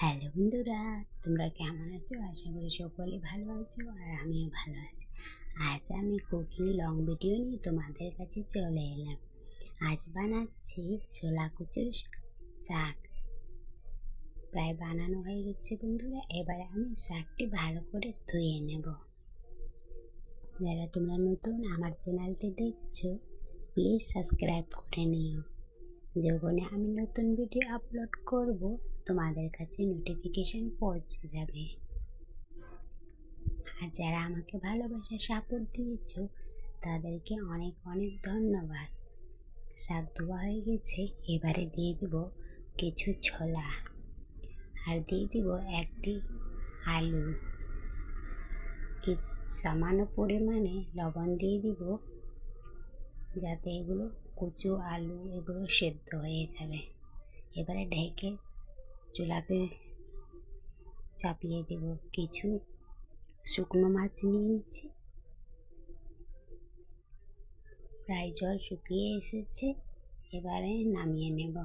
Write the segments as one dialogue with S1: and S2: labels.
S1: Hello বন্ধুরা, তোমরা কেমন আছো? আশা করি সকলে ভালো আছো আর আমিও ভালো আছি। আজ আমি কুকিং লং ভিডিও নিয়ে তোমাদের কাছে চলে এলাম। আজ বানাচ্ছি ছোলা কচুর শাক। প্রায় বানানো হয়ে গেছে বন্ধুরা। এবারে আমি শাকটি ভালো করে ধুয়ে নেব। যারা তোমরা নতুন আমার চ্যানেলটি দেখছো, প্লিজ সাবস্ক্রাইব করে নিও। যখন আমি নতুন ভিডিও আপলোড করব তোমাদের কাছে নোটিফিকেশন পৌঁছে যাবে। আর যারা আমাকে ভালোবাসা সাপোর্ট দিয়েছো তাদেরকে অনেক অনেক ধন্যবাদ। শাক ধোয়া হয়ে গেছে। এবারে দিয়ে দিব কিছু ছোলা আর দিয়ে দিব একটি আলু, কিছু সামান্য পরিমাণে লবণ দিয়ে দিব যাতে এগুলো কচু আলু এগুলো সেদ্ধ হয়ে যাবে। এবারে ঢেকে চুলাতে চাপিয়ে দেব। কিছু শুকনো মাছ নিয়ে নিচ্ছি। প্রায় জল শুকিয়ে এসেছে। এবারে নামিয়ে নেব।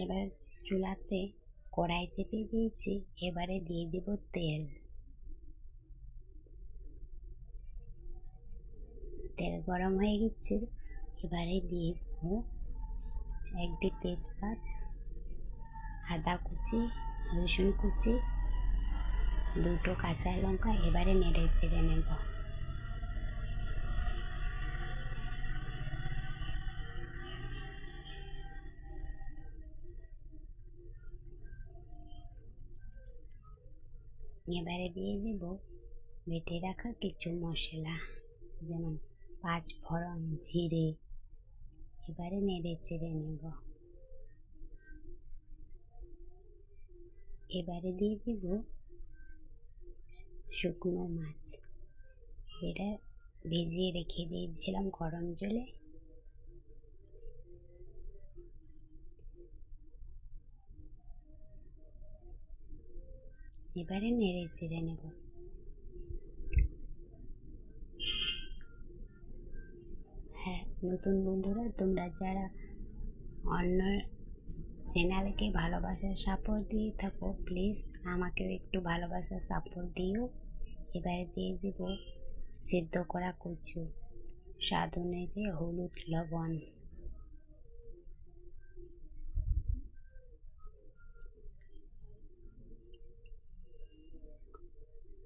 S1: এবার চুলাতে কড়াই চেপে দিয়েছি। এবারে দিয়ে দেব তেল। তেল গরম হয়ে গেছে। এবারে দিয়ে দেব একটি তেজপাত, আদা কুচি, রসুন কুচি, দুটো কাঁচা লঙ্কা। এবারে নেড়ে চেড়ে নেব। এবারে দিয়ে দেব বেটে রাখা কিছু মশলা, যেমন 5 ফোড়ন, জিরে। এবারে নেড়ে চেড়ে নেব। এবারে দিয়ে দেব শুকনো মাছ, যেটা ভিজিয়ে রেখে দিয়েছিলাম গরম জলে। এবারে নেড়ে চেড়ে নেব। হ্যাঁ, নতুন বন্ধুরা, তোমরা যারা অন্য চ্যানেলকে ভালোবাসার সাপোর্ট দিয়ে থাকো, প্লিজ আমাকেও একটু ভালোবাসার সাপোর্ট দিও। এবারে দিয়ে দেব সিদ্ধ করা কচু, স্বাদ অনুযায়ী হলুদ, লবণ।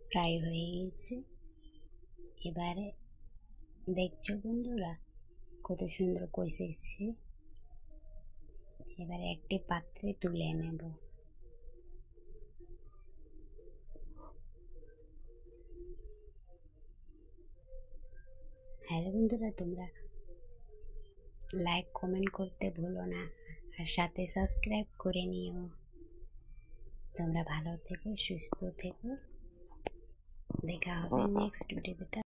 S1: ফ্রাই হয়ে গেছে। এবারে দেখছো বন্ধুরা কত সুন্দর কষেছে। এবারে একটি পাত্রে তুলে নেব। হ্যালো বন্ধুরা, তোমরা লাইক কমেন্ট করতে ভুলো না, আর সাথে সাবস্ক্রাইব করে নিও। তোমরা ভালো থেকো, সুস্থ থেকো। দেখা হবে নেক্সট ভিডিওতে।